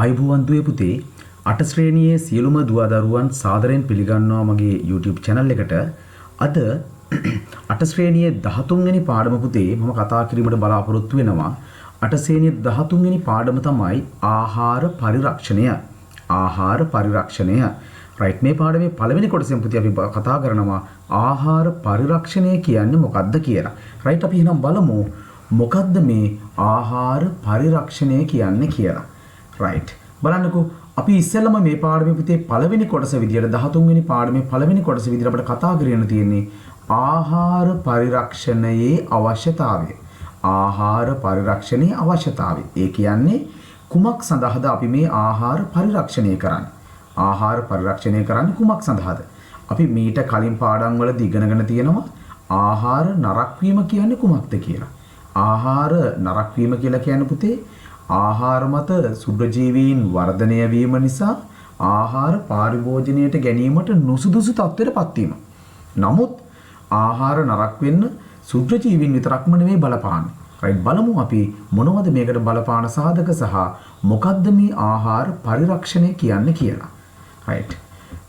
ආයුබෝවන් දුවේ පුතේ 8 ශ්‍රේණියේ සියලුම දුවා දරුවන් සාදරයෙන් පිළිගන්නවා මගේ YouTube channel එකට. අද 8 ශ්‍රේණියේ 13 වෙනි පාඩම පුතේ මම කතා කිරීමට බලාපොරොත්තු වෙනවා. 8 ශ්‍රේණියේ 13 වෙනි පාඩම තමයි ආහාර පරිරක්ෂණය. ආහාර පරිරක්ෂණය. right මේ පාඩමේ පළවෙනි කොටසෙන් පුතේ අපි කතා කරනවා ආහාර පරිරක්ෂණය කියන්නේ මොකක්ද කියලා. right අපි එහෙනම් බලමු මොකක්ද මේ ආහාර පරිරක්ෂණය කියන්නේ කියලා. right බලන්නකෝ අපි ඉස්සෙල්ලම මේ පාඩමේ පුතේ පළවෙනි කොටස විදියට 13 වෙනි පාඩමේ පළවෙනි කොටස විදියට අපිට කතා කරන්න තියෙන්නේ ආහාර පරිරක්ෂණයේ අවශ්‍යතාවය. ආහාර පරිරක්ෂණයේ අවශ්‍යතාවය. ඒ කියන්නේ කුමක් සඳහාද අපි මේ ආහාර පරිරක්ෂණය කරන්නේ? ආහාර පරිරක්ෂණය කරන්නේ කුමක් සඳහාද? අපි මීට කලින් පාඩම් වලදී ඉගෙනගෙන තියෙනවා ආහාර නරක වීම කියන්නේ කුමක්ද කියලා. ආහාර නරක වීම කියලා කියන්නේ පුතේ ආහාර මත සුභජීවීන් වර්ධනය වීම නිසා ආහාර පරිභෝජනයට ගැනීමට නුසුදුසු තත්ත්වයටපත් වීම. නමුත් ආහාර නරක වෙන්න සුභජීවීන් විතරක්ම නෙවෙයි බලපාන්නේ. right බලමු අපි මොනවද මේකට බලපාන සාධක සහ මොකද්ද මේ ආහාර පරිරක්ෂණය කියන්නේ කියලා. right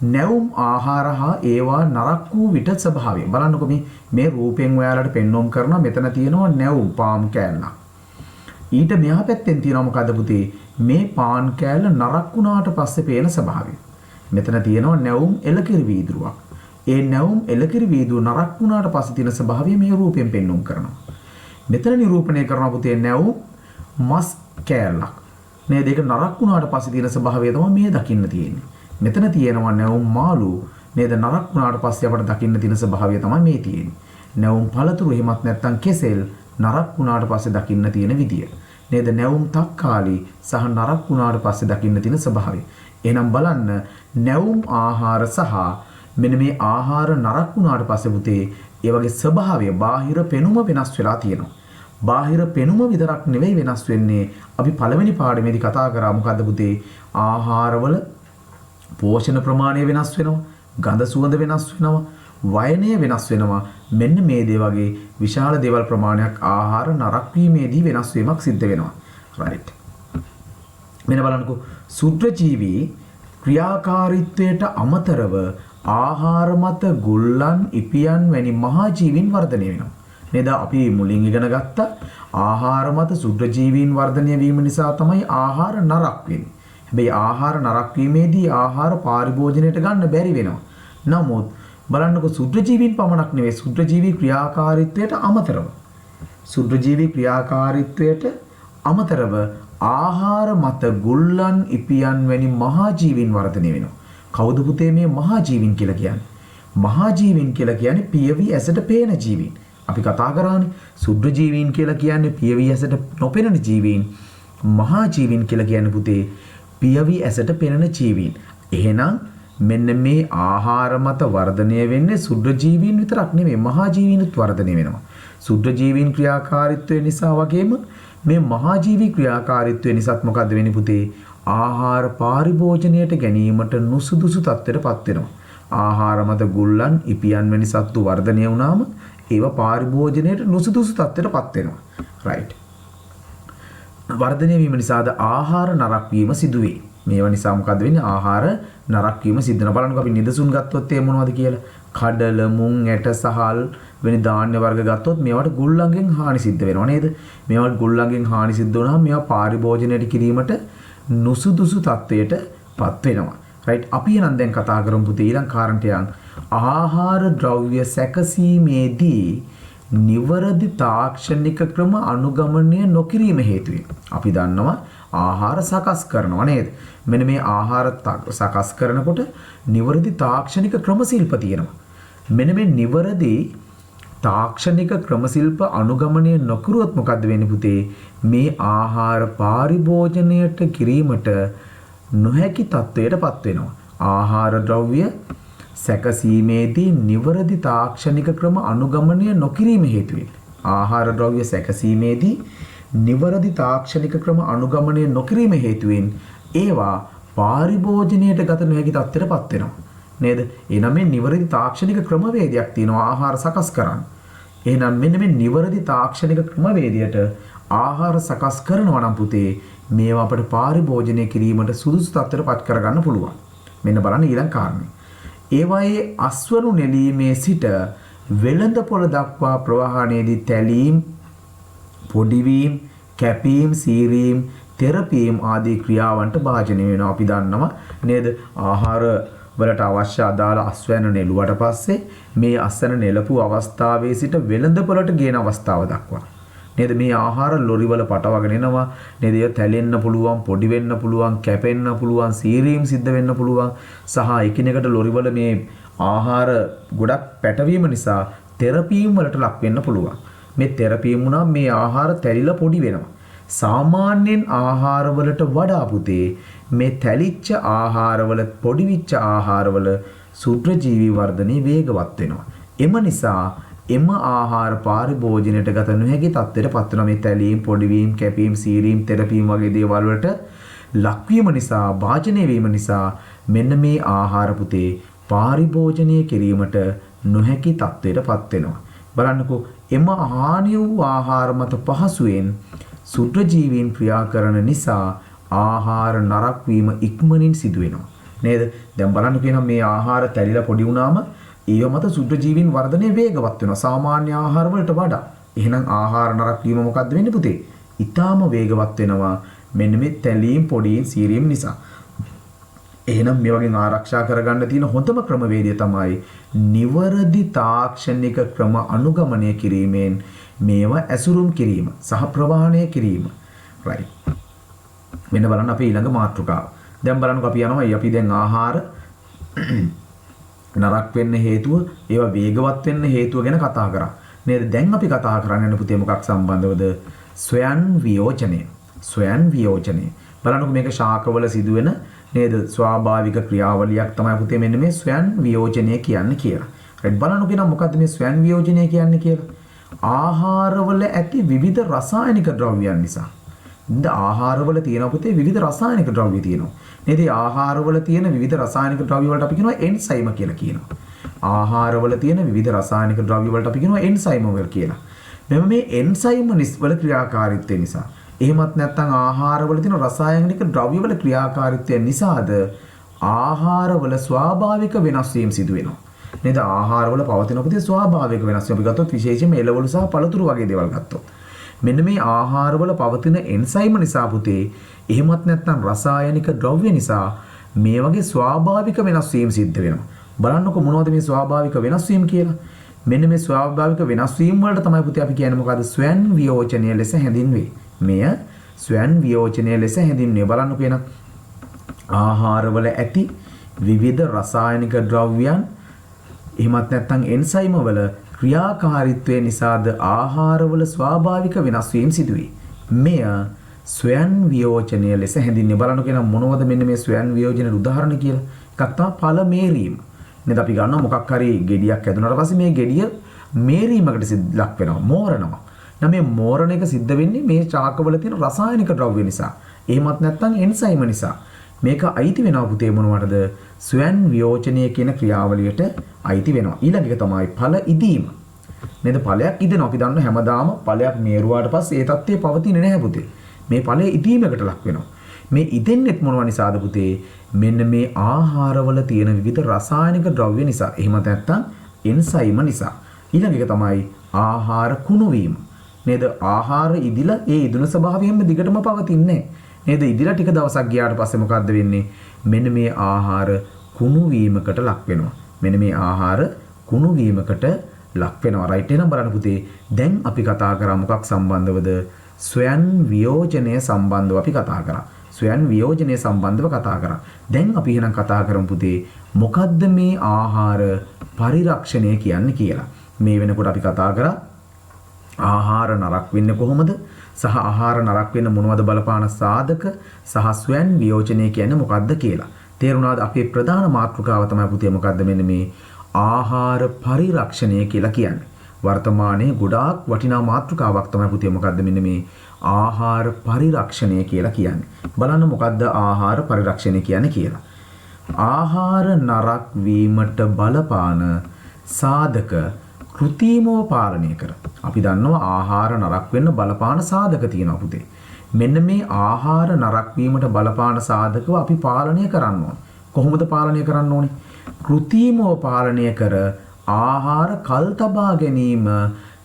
නැවුම් ආහාර හා ඒවා නරක වූ විට ස්වභාවය. බලන්නකො මේ රූපෙන් ඔයාලට පෙන්වම් කරනවා මෙතන තියෙනවා නැවුම් පාන් කෑල්ලක්. ඊට මෙහා පැත්තෙන් තියෙනවා මොකද්ද පුතේ? මේ පාන් කෑල්ල නරක් වුණාට පස්සේ පේන ස්වභාවය. මෙතන තියෙනවා නැවුම් එලකිරි වීදුරුවක්. ඒ නැවුම් එලකිරි වීදුරුව නරක් වුණාට පස්සේ තියෙන ස්වභාවය මේ රූපෙන් පෙන්වම් කරනවා. මෙතන නිරූපණය කරනවා පුතේ නැවුම් මස් කෑල්ලක්. නේද? ඒක නරක් වුණාට පස්සේ තියෙන ස්වභාවය තමයි මේ දකින්න තියෙන්නේ. මෙතන තියෙනවා නැවුම් මාළු. නේද? නරක් වුණාට පස්සේ අපිට දකින්න තියෙන ස්වභාවය තමයි මේ තියෙන්නේ. නැවුම් පළතුරු එහෙමත් නැත්නම් කෙසෙල් නරක් වුණාට පස්සේ දකින්න තියෙන විදිය. නේද? නැවුම් තක්කාලි සහ නරක් වුණාට පස්සේ දකින්න තියෙන ස්වභාවය. එහෙනම් බලන්න නැවුම් ආහාර සහ මෙන්න මේ ආහාර නරක් වුණාට පස්සේ පුතේ ඒ වගේ ස්වභාවය බාහිර පෙනුම වෙනස් වෙලා තියෙනවා. බාහිර පෙනුම විතරක් නෙවෙයි වෙනස් වෙන්නේ. අපි පළවෙනි පාඩමේදී කතා කරා මොකද්ද පුතේ? ආහාරවල පෝෂණ ප්‍රමාණය වෙනස් වෙනවා. ගඳ සුවඳ වෙනස් වෙනවා. වයනය වෙනස් වෙනවා. මෙන්න මේ දේ වගේ විශාල දේවල් ප්‍රමාණයක් ආහාර නරක වීමේදී වෙනස් වීමක් සිද්ධ වෙනවා. right. මෙන්න බලන්නකෝ සුද්ධජීවී ක්‍රියාකාරීත්වයට අමතරව ආහාර මත ගුල්ලන් ඉපියන් වැනි මහා ජීවීන් වර්ධනය වෙනවා. නේද? අපි මුලින් ඉගෙන ගත්ත ආහාර මත සුද්ධජීවීන් වර්ධනය වීම නිසා තමයි ආහාර නරක වෙන්නේ. හැබැයි ආහාර නරක වීමේදී ආහාර පරිභෝජනයට ගන්න බැරි වෙනවා. නමුත් බලන්නකො සුද්ධජීවීන් පමණක් නෙවෙයි සුද්ධජීවී ක්‍රියාකාරීත්වයට අමතරව සුද්ධජීවී ක්‍රියාකාරීත්වයට අමතරව ආහාර මත ගුල්ලන් ඉපියන් වැනි මහා ජීවීන් වර්ධනය වෙනවා. කවුද පුතේ මේ මහා ජීවීන් කියලා කියන්නේ? මහා ජීවීන් කියලා කියන්නේ පියවි ඇසට පේන ජීවීන්. අපි කතා කරානේ සුද්ධජීවීන් කියලා කියන්නේ පියවි ඇසට නොපෙනෙන ජීවීන්. මහා ජීවීන් කියලා කියන්නේ පුතේ පියවි ඇසට පෙනෙන ජීවීන්. එහෙනම් මෙන්න මේ ආහාර මත වර්ධනය වෙන්නේ සුද්ධජීවීන් විතරක් නෙමෙයි මහා ජීවීනුත් වර්ධනය වෙනවා. සුද්ධජීවීන් ක්‍රියාකාරීත්වය නිසා වගේම මේ මහා ජීවී ක්‍රියාකාරීත්වය නිසාත් මොකද්ද වෙන්නේ පුතේ? ආහාර පරිභෝජනයට ගැනීමට නුසුදුසු තත්ත්වයටපත් වෙනවා. ආහාර මත ගුල්ලන් ඉපියන් වැනි සත්තු වර්ධනය වුණාම ඒවා පරිභෝජනයට නුසුදුසු තත්ත්වයටපත් වෙනවා. right. වර්ධනය වීම නිසාද ආහාර නරක වීම සිදුවේ. මේවා නිසා මොකද වෙන්නේ? ආහාර නරක වීම සිද්ධ වෙනවා. බලන්නකෝ අපි නිදසුන් ගත්තොත් ඒ මොනවද කියලා? කඩල, මුං, ඇට, සහල් වෙන ධාන්‍ය වර්ග ගත්තොත් මේවට ගුල්ලන්ගෙන් හානි සිද්ධ වෙනවා නේද? මේවට ගුල්ලන්ගෙන් හානි සිද්ධ වුණාම මේවා පරිභෝජනයට කිරීමට නුසුදුසු තත්වයටපත් වෙනවා. right. අපි එහෙනම් දැන් කතා කරමු පුතේ ඊළඟ කාරණටයන් ආහාර ද්‍රව්‍ය සැකසීමේදී නිවරදි තාක්ෂණික ක්‍රම අනුගමනය නොකිරීම හේතුවෙන් අපි දන්නවා ආහාර සකස් කරනවා නේද? මෙන්න මේ ආහාර සකස් කරනකොට නිවරදි තාක්ෂණික ක්‍රම ශිල්ප තියෙනවා. මෙන්න මේ නිවරදි තාක්ෂණික ක්‍රම ශිල්ප අනුගමනය නොකරුවොත් මොකද්ද වෙන්නේ පුතේ? මේ ආහාර පරිභෝජනයට කිරීමට නොහැකි තත්වයටපත් වෙනවා. ආහාර ද්‍රව්‍ය සැකසීමේදී නිවරදි තාක්ෂණික ක්‍රම අනුගමනය නොකිරීම හේතුවෙන් ආහාර ද්‍රව්‍ය සැකසීමේදී නිවරදි තාක්ෂණික ක්‍රම අනුගමනය නොකිරීම හේතුවෙන් ඒවා පරිභෝජනයට ගත නොහැකි තත්ත්වයටපත් වෙනවා. නේද? එහෙනම් මේ නිවරදි තාක්ෂණික ක්‍රමවේදයක් තියෙනවා ආහාර සකස් කරන්න. එහෙනම් මෙන්න මේ නිවරදි තාක්ෂණික ක්‍රමවේදයට ආහාර සකස් කරනවා නම් පුතේ මේවා අපිට පරිභෝජනය කිරීමට සුදුසු තත්ත්වයට පත් කරගන්න පුළුවන්. මෙන්න බලන්න ඊළඟ කාරණේ. ඒවායේ අස්වනු නෙලීමේ සිට වෙළඳපොළ දක්වා ප්‍රවාහනයේදී තැලීම්, පොඩිවීම, කැපීම්, සීරීම්, තෙරපීම් ආදී ක්‍රියාවන්ට භාජනය වෙනවා. අපි දන්නවා නේද? ආහාර වලට අවශ්‍ය අදාළ අස්වැන්න නෙළුවට පස්සේ මේ අස්වැන්න නෙලපු අවස්ථාවේ සිට වෙළඳපොළට ගේන අවස්ථාව දක්වා නේද මේ ආහාර ලොරි වල පටවගෙන එනවා නේද? ඒ තැලෙන්න පුළුවන්, පොඩි වෙන්න පුළුවන්, කැපෙන්න පුළුවන්, සීරීම් සිද්ධ වෙන්න පුළුවන් සහ එකිනෙකට ලොරි වල මේ ආහාර ගොඩක් පැටවීම නිසා තෙරපීම් වලට ලක් වෙන්න පුළුවන්. මේ තෙරපීම් වුණා මේ ආහාර තැලිලා පොඩි වෙනවා. සාමාන්‍යයෙන් ආහාරවලට වඩා පුතේ මේ තැලිච්ච ආහාරවල පොඩිවිච්ච ආහාරවල සුත්‍රජීවී වර්ධනය වේගවත් වෙනවා. එම නිසා එම ආහාර පරිභෝජනයට ගත නොහැකි තත්ත්වයට පත් වෙනවා. මේ තැලීම්, පොඩිවීම, කැපීම්, සීරීම්, තෙරපීම් වගේ දේවල් වලට ලක්වීම නිසා, භාජනය වීම නිසා මෙන්න මේ ආහාර පුතේ පරිභෝජනය කිරීමට නොහැකි තත්ත්වයට පත් වෙනවා. බලන්නකෝ එම හානි වූ ආහාර මත පහසුවෙන් සුත්‍රජීවීන් ක්‍රියා කරන නිසා ආහාර නරක වීම ඉක්මනින් සිදු වෙනවා. නේද? දැන් බලන්න කියනවා මේ ආහාර තැලිලා පොඩි වුණාම ඒව මත සුත්‍රජීවීන් වර්ධනය වේගවත් වෙනවා සාමාන්‍ය ආහාර වලට වඩා. එහෙනම් ආහාර නරක වීම මොකද්ද වෙන්නේ පුතේ? ඊටාම වේගවත් වෙනවා මෙන්න මේ තැලීම්, පොඩීම්, සීරීම් නිසා. එහෙනම් මේ වගේ ආරක්ෂා කරගන්න තියෙන හොඳම ක්‍රමවේදය තමයි නිවරදි තාක්ෂණික ක්‍රම අනුගමනය කිරීමෙන් මේවා ඇසුරුම් කිරීම සහ ප්‍රවාහනය කිරීම. right. මෙන්න බලන්න අපේ ඊළඟ මාතෘකාව. දැන් බලන්නකෝ අපි යනවා අපි දැන් ආහාර නරක වෙන්න හේතුව, ඒවා වේගවත් වෙන්න හේතුව ගැන කතා කරා. නේද? දැන් අපි කතා කරන්නේ පුතේ මොකක් සම්බන්ධවද? ස්වයන් වියෝජනය. ස්වයන් වියෝජනය. බලන්නකෝ මේක ශාකවල සිදුවෙන නේද? ස්වාභාවික ක්‍රියාවලියක් තමයි පුතේ මෙන්න මේ ස්වයන් වියෝජනය කියන්නේ කියලා. right. බලන්නකෝ කියනවා මොකද්ද මේ ස්වයන් වියෝජනය කියන්නේ කියලා? ආහාරවල ඇති විවිධ රසායනික ද්‍රව්‍යයන් නිසා. ඉතින් ආහාරවල තියෙන පුතේ විවිධ රසායනික ද්‍රව්‍ය තියෙනවා. නේද? ආහාරවල තියෙන විවිධ රසායනික ද්‍රව්‍ය වලට අපි කියනවා එන්සයිම කියලා කියනවා. ආහාරවල තියෙන විවිධ රසායනික ද්‍රව්‍ය වලට අපි කියනවා එන්සයිම වල කියලා. මෙන්න මේ එන්සයිම වල ක්‍රියාකාරීත්වය නිසා. එහෙමත් නැත්නම් ආහාරවල තියෙන රසායනික ද්‍රව්‍ය වල ක්‍රියාකාරීත්වය නිසාද ආහාරවල ස්වාභාවික වෙනස් වීම සිදු වෙනවා. නේද? ආහාරවල පවතින පුතේ ස්වාභාවික වෙනස් වීම අපි ගත්තොත් විශේෂයෙන්ම එළවලු සහ පළතුරු වගේ දේවල් ගත්තොත්. මෙන්න මේ ආහාරවල පවතින එන්සයිම නිසා පුතේ එහෙමත් නැත්නම් රසායනික ද්‍රව්‍ය නිසා මේ වගේ ස්වාභාවික වෙනස් වීම සිද්ධ වෙනවා. බලන්නකො මොනවද මේ ස්වාභාවික වෙනස් වීම කියලා? මෙන්න මේ ස්වාභාවික වෙනස් වීම වලට තමයි පුතේ අපි කියන්නේ මොකද්ද? ස්වයන් වියෝජනය ලෙස හැඳින්වේ. මෙය ස්වයන් වියෝජනය ලෙස හැඳින්වේ. බලන්නකො එන ආහාරවල ඇති විවිධ රසායනික ද්‍රව්‍යයන් එහෙමත් නැත්නම් එන්සයිම වල ක්‍රියාකාරීත්වය නිසාද ආහාරවල ස්වාභාවික වෙනස් වීම සිදුවේ. මෙය ස්වයන් වියෝජනය ලෙස හැඳින්වේ. බලන්න කියන මොනවද මෙන්න මේ ස්වයන් වියෝජනයේ උදාහරණ කියලා? එකක් තමයි ඵල මේරීම. නේද? අපි ගන්නවා මොකක් හරි ගෙඩියක් ඇදුනට පස්සේ මේ ගෙඩිය මේරීමකට ලක් වෙනවා, මෝරනවා. නම් මේ මෝරණ එක සිද්ධ වෙන්නේ මේ ශාකවල තියෙන රසායනික ද්‍රව්‍ය නිසා. එහෙමත් නැත්නම් එන්සයිම නිසා. මේක අයිති වෙනවා පුතේ මොනවටද? ස්වයන් වියෝජනය කියන ක්‍රියාවලියට අයිති වෙනවා. ඊළඟ එක තමයි ඵල ඉදීම. නේද? ඵලයක් ඉදෙනවා. අපි දන්නවා හැමදාම ඵලයක් මේරුවාට පස්සේ ඒ தත්ත්වය පවතින්නේ නැහැ පුතේ. මේ ඵලයේ ඉදීමකට ලක් වෙනවා. මේ ඉදෙන්නෙත් මොනවා නිසාද පුතේ? මෙන්න මේ ආහාරවල තියෙන විවිධ රසායනික ද්‍රව්‍ය නිසා. එහෙමත් නැත්නම් එන්සයිම නිසා. ඊළඟ එක තමයි ආහාර කුණු වීම. නේද? ආහාර ඉදිලා ඒ ඉදුණ ස්වභාවයෙන්ම දිගටම පවතින්නේ නේද? ඉදිලා ටික දවසක් ගියාට පස්සේ මොකද්ද වෙන්නේ? මෙන්න මේ ආහාර කුණු වීමකට ලක් වෙනවා. මෙන්න මේ ආහාර කුණු වීමකට ලක් වෙනවා. රයිට්. එහෙනම් බලන්න පුතේ දැන් අපි කතා කරා මොකක් සම්බන්ධවද? ස්වයන් වියෝජනය සම්බන්ධව අපි කතා කරා. ස්වයන් වියෝජනය සම්බන්ධව කතා කරා. දැන් අපි එහෙනම් කතා කරමු පුතේ මොකද්ද මේ ආහාර පරිරක්ෂණය කියන්නේ කියලා. මේ වෙනකොට අපි කතා කරා ආහාර නරක වෙන්නේ කොහොමද? සහ ආහාර නරක වෙන්න මොනවද බලපාන සාධක සහ ස්වයන් වියෝජනය කියන්නේ මොකද්ද කියලා. තේරුණාද? අපේ ප්‍රධාන මාතෘකාව තමයි පුතේ මොකද්ද? මෙන්න මේ ආහාර පරිරක්ෂණය කියලා කියන්නේ. වර්තමානයේ ගොඩාක් වටිනා මාතෘකාවක් තමයි පුතේ මොකද්ද? මෙන්න මේ ආහාර පරිරක්ෂණය කියලා කියන්නේ. බලන්න මොකද්ද ආහාර පරිරක්ෂණය කියන්නේ කියලා. ආහාර නරක වීමට බලපාන සාධක කෘතිමව පාලනය කර. අපි දන්නවා ආහාර නරක වෙන්න බලපාන සාධක තියෙනවා පුතේ. මෙන්න මේ ආහාර නරක වීමට බලපාන සාධකව අපි පාලනය කරන්න ඕන. කොහොමද පාලනය කරන්න ඕනේ? කෘතිමව පාලනය කර ආහාර කල් තබා ගැනීම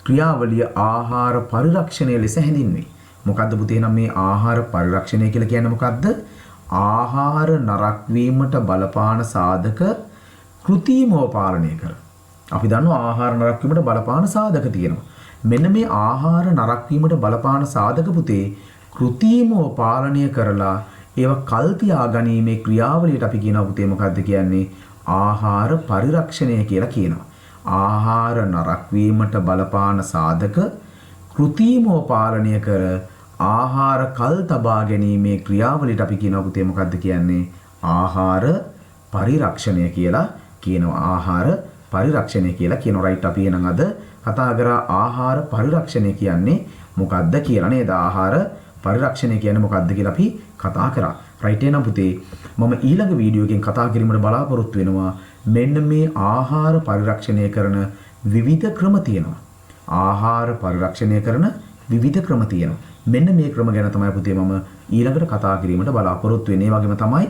ක්‍රියාවලිය ආහාර පරිරක්ෂණය ලෙස හැඳින්වේ. මොකද්ද පුතේ නම් මේ ආහාර පරිරක්ෂණය කියලා කියන්නේ මොකද්ද? ආහාර නරක වීමට බලපාන සාධක කෘතිමව පාලනය කර. අපි දන්නවා ආහාර නරක වීමට බලපාන සාධක තියෙනවා. මෙන්න මේ ආහාර නරක වීමට බලපාන සාධක පුතේ කෘතිමව පාලනය කරලා ඒව කල් තියා ගැනීමේ ක්‍රියාවලියට අපි කියනවා පුතේ මොකද්ද කියන්නේ? ආහාර පරිරක්ෂණය කියලා කියනවා. ආහාර නරක වීමට බලපාන සාධක කෘතිමව පාලනය කර ආහාර කල් තබා ගැනීමේ ක්‍රියාවලියට අපි කියනවා පුතේ මොකද්ද කියන්නේ? ආහාර පරිරක්ෂණය කියලා කියනවා. ආහාර පරිරක්ෂණය කියලා කියනවා. රයිට් අපි එහෙනම් අද කතා කරා ආහාර පරිරක්ෂණය කියන්නේ මොකද්ද කියලා නේද? ආහාර පරිරක්ෂණය කියන්නේ මොකද්ද කියලා අපි කතා කරා. රයිට් එහෙනම් පුතේ මම ඊළඟ වීඩියෝ එකෙන් කතා කිරීමට බලාපොරොත්තු වෙනවා. මෙන්න මේ ආහාර පරිරක්ෂණය කරන විවිධ ක්‍රම තියෙනවා. ආහාර පරිරක්ෂණය කරන විවිධ ක්‍රම තියෙනවා. මෙන්න මේ ක්‍රම ගැන තමයි පුතේ මම ඊළඟට කතා කිරීමට බලාපොරොත්තු වෙන්නේ. ඒ වගේම තමයි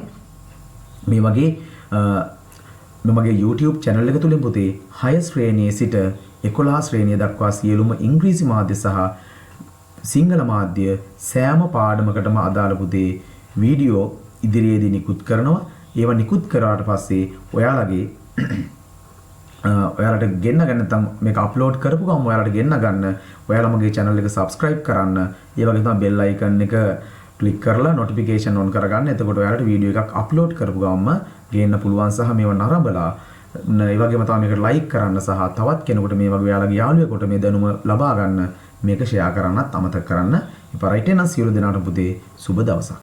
මේ වගේ මගේ YouTube channel එක තුලින් පුතේ 6 ශ්‍රේණියේ සිට 11 ශ්‍රේණිය දක්වා සියලුම ඉංග්‍රීසි මාධ්‍ය සහ සිංහල මාධ්‍ය සෑම පාඩමකටම අදාළ පුතේ වීඩියෝ ඉදිරියේදී නිකුත් කරනවා. ඒවා නිකුත් කරාට පස්සේ ඔයාලට ගෙන්න ගන්න නැත්නම් මේක අප්ලෝඩ් කරපු ගමන් ඔයාලට ගෙන්න ගන්න ඔයාලා මගේ channel එක subscribe කරන්න. ඒ වගේම තමයි bell icon එක click කරලා notification on කරගන්න. එතකොට ඔයාලට වීඩියෝ එකක් අප්ලෝඩ් කරපු ගමන්ම ගේන්න පුළුවන් සහ මේව නරඹලා ඒ වගේම තමයි මේකට like කරන්න සහ තවත් කෙනෙකුට මේ වගේ ඔයාලගේ යාළුවෙකුට මේ දැනුම ලබා ගන්න මේක share කරන්නත් අමතක කරන්න එපා. රයිට් එහෙනම් සියලු දෙනාට පුතේ සුබ දවසක්.